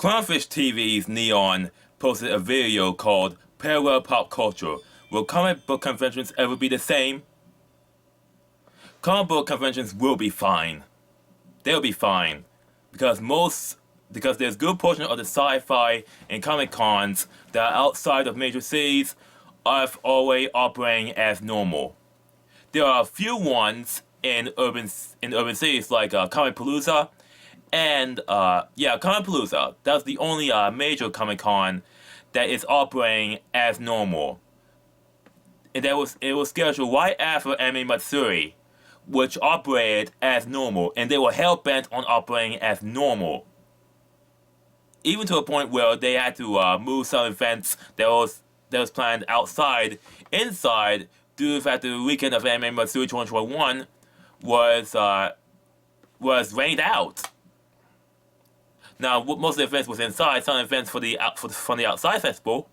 ClownfishTV's Kneon posted a video called Parallel Pop Culture. Will comic book conventions ever be the same? Comic book conventions will be fine. They'll be fine. Because there's good portion of the sci-fi and comic cons that are outside of major cities are always operating as normal. There are a few ones in urban cities like Comicpalooza and Comicpalooza. That's the only major Comic Con that is operating as normal. And it was scheduled right after Anime Matsuri, which operated as normal, and they were hell-bent on operating as normal. Even to a point where they had to move some events that was planned inside, due to the fact that the weekend of Anime Matsuri 2021 was rained out. Now, most of the events was inside. Some events from the outside festival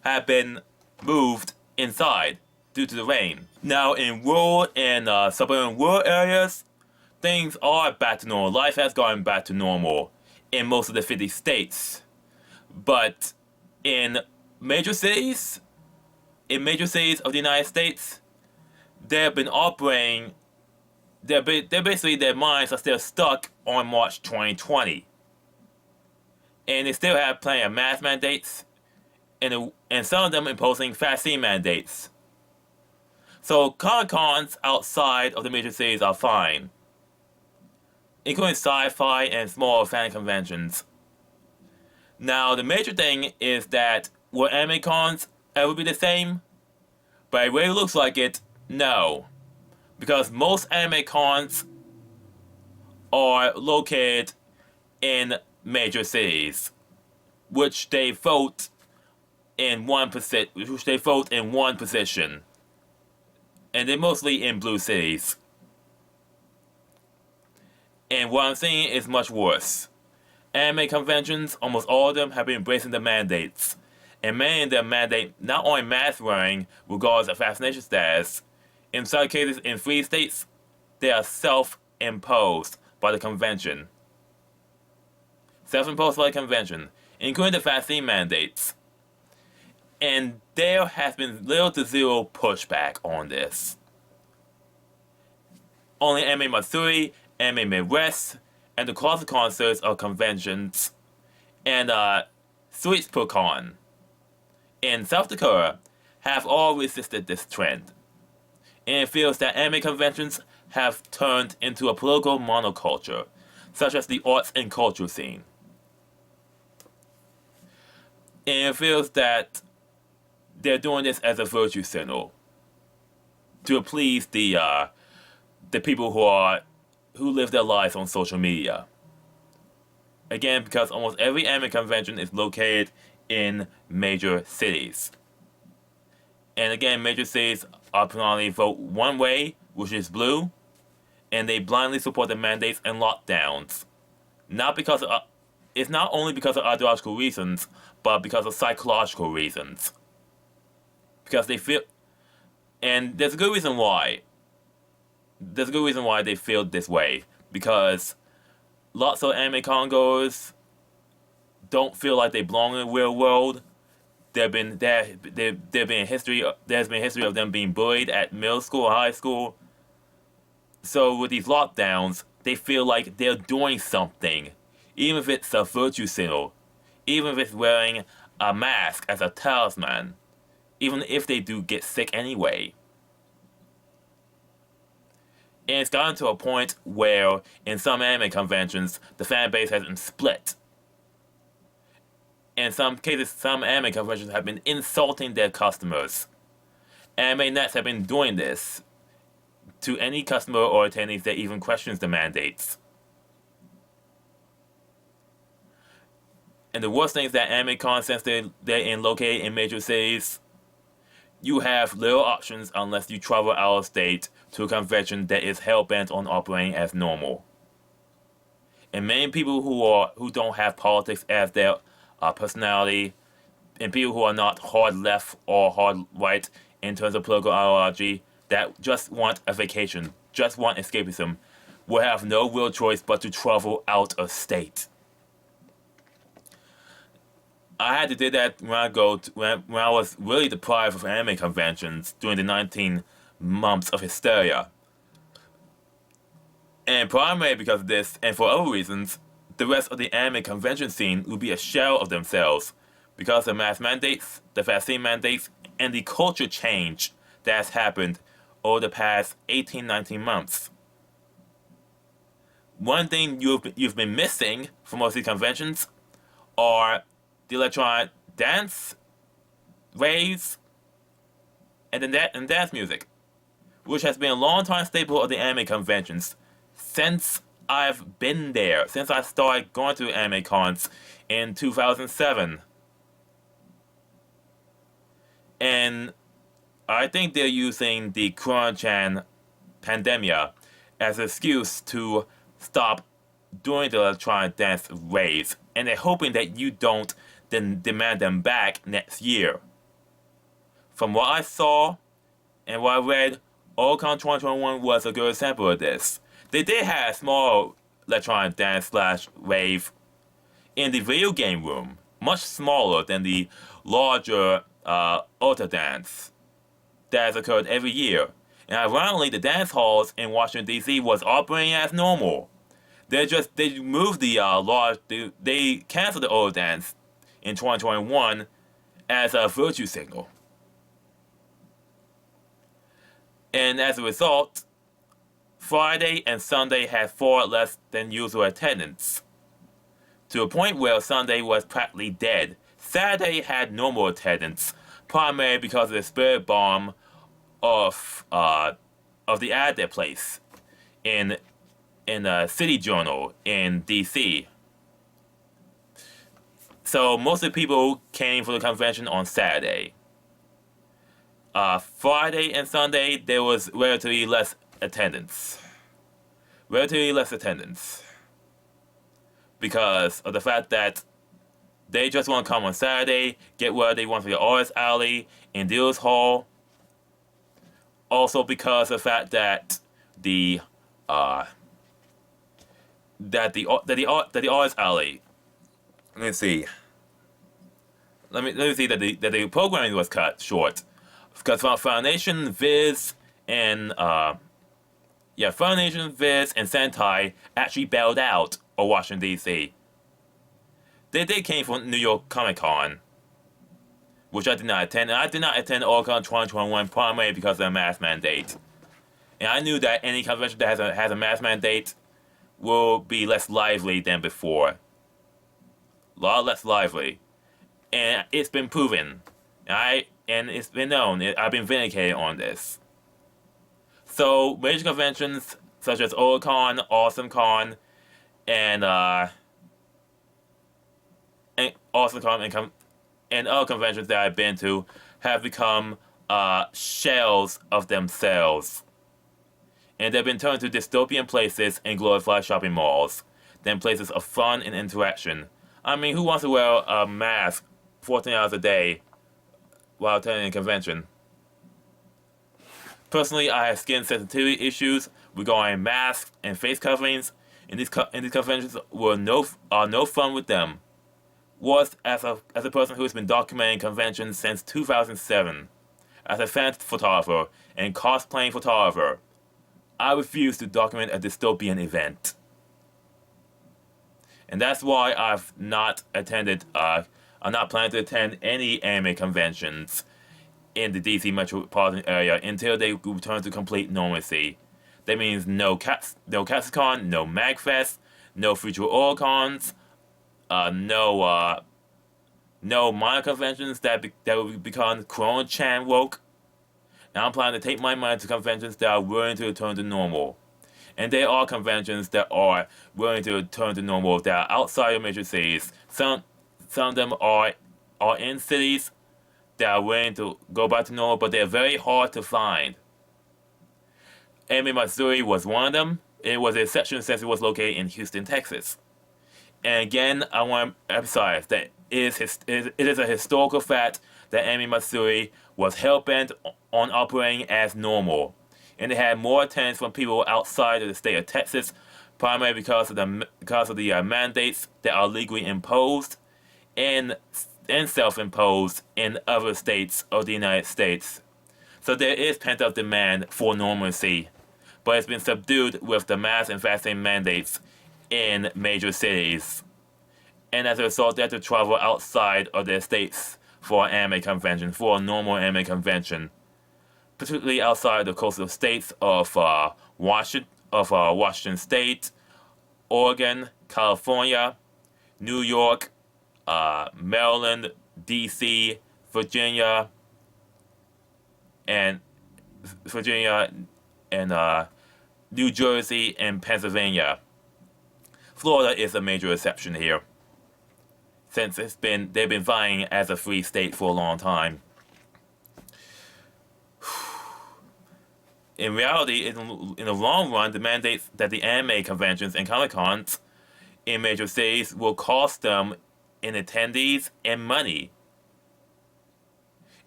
have been moved inside due to the rain. Now, in rural and suburban rural areas, things are back to normal. Life has gone back to normal in most of the 50 states. But in major cities of the United States, they've been operating. Their minds are still stuck on March 2020. And they still have plenty of mask mandates, and some of them imposing vaccine mandates. So Comic-Cons outside of the major cities are fine, including sci-fi and small fan conventions. Now, the major thing is that will anime cons ever be the same? But it really looks like it, no. Because most anime cons are located in major cities, which they vote in one position, and they're mostly in blue cities. And what I'm seeing is much worse. Anime conventions, almost all of them have been embracing the mandates, and many of them mandate not only mask wearing regardless of vaccination status. In some cases, in free states, they are self-imposed by the convention. Self-imposed by the convention, including the vaccine mandates. And there has been little to zero pushback on this. Only Anime Matsuri, Anime Midwest, and the closet concerts of conventions, and Sweets Per Con in South Dakota have all resisted this trend. And it feels that anime conventions have turned into a political monoculture, such as the arts and culture scene. And it feels that they're doing this as a virtue signal to please the people who live their lives on social media. Again, because almost every anime convention is located in major cities. And again, major cities are predominantly vote one way, which is blue, and they blindly support the mandates and lockdowns. It's not only because of ideological reasons, but because of psychological reasons. Because they feel, and there's a good reason why. There's a good reason why they feel this way. Because lots of anime con-goers don't feel like they belong in the real world. There's been a history of them being bullied at middle school or high school. So with these lockdowns, they feel like they're doing something, even if it's a virtue signal, even if it's wearing a mask as a talisman, even if they do get sick anyway. And it's gotten to a point where, in some anime conventions, the fan base has been split. In some cases, some anime conventions have been insulting their customers. Anime nets have been doing this to any customer or attendees that even questions the mandates. And the worst thing is that anime cons, since they're located in major cities, you have little options unless you travel out of state to a convention that is hell-bent on operating as normal. And many people who don't have politics as their personality, and people who are not hard left or hard right in terms of political ideology, that just want a vacation, just want escapism, will have no real choice but to travel out of state. I had to do that when I was really deprived of anime conventions during the 19 months of hysteria. And primarily because of this, and for other reasons, the rest of the anime convention scene would be a shell of themselves because of mask mandates, the vaccine mandates, and the culture change that has happened over the past 18, 19 months. One thing you've been missing from most of these conventions are the electronic dance, raves, and dance music, which has been a long-time staple of the anime conventions since I've been there, since I started going to anime cons in 2007. And I think they're using the Corona-chan pandemia as an excuse to stop doing the electronic dance raves, and they're hoping that you don't then demand them back next year. From what I saw and what I read, Otaku 2021 was a good example of this. They did have a small electronic dance / rave in the video game room, much smaller than the larger Ota dance that has occurred every year. And ironically, the dance halls in Washington D.C. was operating as normal. They moved they canceled the Ota dance in 2021 as a virtue signal. And as a result, Friday and Sunday had far less than usual attendance, to a point where Sunday was practically dead. Saturday had normal attendance, primarily because of the spirit bomb of the ad that placed in a City Journal in DC. So most of the people came for the convention on Saturday. Friday and Sunday there was relatively less attendance. Because of the fact that they just want to come on Saturday, get what they want for the Artist Alley in Dealers Hall. Also because of the fact that the Artist Alley. Let me see that the programming was cut short because Foundation, Viz, and Foundation, Viz, and Sentai actually bailed out of Washington D.C. They came from New York Comic Con, which I did not attend, and I did not attend Otaku 2021 primarily because of the mask mandate. And I knew that any convention that has a mask mandate will be less lively than before. A lot less lively. And it's been proven. And it's been known. I've been vindicated on this. So, major conventions such as Otakon, AwesomeCon, and other conventions that I've been to have become shells of themselves. And they've been turned to dystopian places and glorified shopping malls, than places of fun and interaction. I mean, who wants to wear a mask 14 hours a day while attending a convention? Personally, I have skin sensitivity issues regarding masks and face coverings, and these conventions are no fun with them. Was as a person who has been documenting conventions since 2007, as a fan photographer and cosplaying photographer, I refuse to document a dystopian event. And that's why I've not attended, I'm not planning to attend any anime conventions in the DC metropolitan area until they return to complete normalcy. That means no Katsucon, no Magfest, no future Oricons, no minor conventions that will become Corona-chan woke. And I'm planning to take my mind to conventions that are willing to return to normal. And there are conventions that are willing to return to normal that are outside of major cities. Some of them are in cities that are willing to go back to normal, but they're very hard to find. Anime Matsuri was one of them. It was an exception since it was located in Houston, Texas. And again, I want to emphasize that it is a historical fact that Anime Matsuri was hell-bent on operating as normal. And they had more attendance from people outside of the state of Texas, primarily because of the mandates that are legally imposed, and self-imposed in other states of the United States. So there is pent-up demand for normalcy, but it's been subdued with the mass and vaccine mandates in major cities. And as a result, they have to travel outside of their states for an anime convention, for a normal anime convention, particularly outside the coastal states of Washington State, Oregon, California, New York, Maryland, D.C., Virginia, and New Jersey and Pennsylvania. Florida is a major exception here, since they've been vying as a free state for a long time. In reality, in the long run, the mandates that the anime conventions and Comic-Cons in major cities will cost them in attendees and money.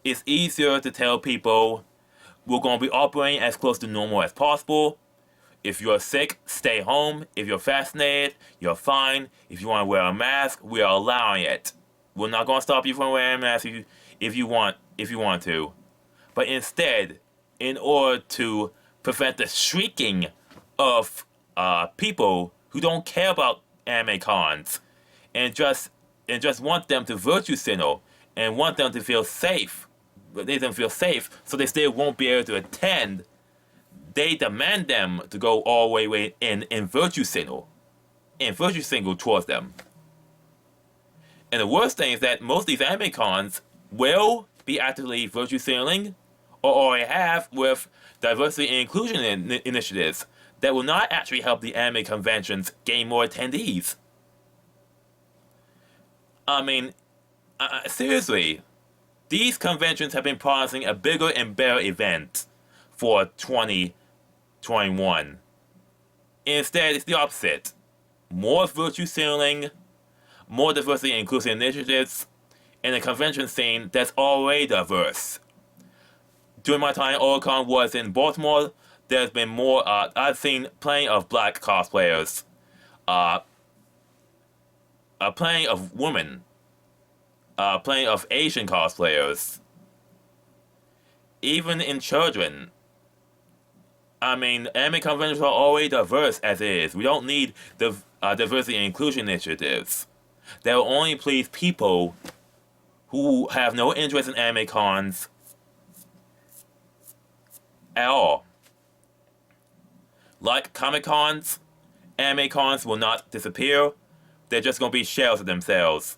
It's easier to tell people we're going to be operating as close to normal as possible. If you're sick, stay home. If you're vaccinated, you're fine. If you want to wear a mask, we are allowing it. We're not going to stop you from wearing a mask if you want to. But instead, in order to prevent the shrieking of people who don't care about anime cons and just want them to virtue signal and want them to feel safe, but they don't feel safe, so they still won't be able to attend, they demand them to go all the way in virtue signal towards them. And the worst thing is that most of these anime cons will be actively virtue signaling, or already have, with diversity and inclusion initiatives that will not actually help the anime conventions gain more attendees. I mean, seriously, these conventions have been promising a bigger and better event for 2021. Instead, it's the opposite. More virtue signaling, more diversity and inclusion initiatives, and a convention scene that's already diverse. During my time, Otaku was in Baltimore. There's been more. I've seen plenty of black cosplayers, plenty of women, plenty of Asian cosplayers, even in children. I mean, anime conventions are already diverse as it is. We don't need the diversity and inclusion initiatives. They will only please people who have no interest in anime cons at all. Like Comic-Cons, anime cons will not disappear. They're just going to be shells of themselves.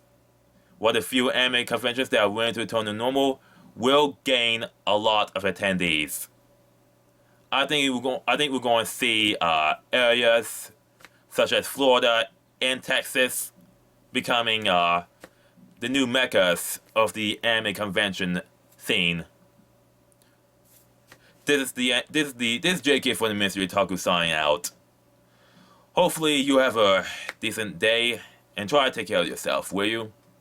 While the few anime conventions that are willing to return to normal will gain a lot of attendees. I think we're going to see areas such as Florida and Texas becoming the new meccas of the anime convention scene. This is JK for the Mystery Otaku signing out. Hopefully you have a decent day and try to take care of yourself, will you?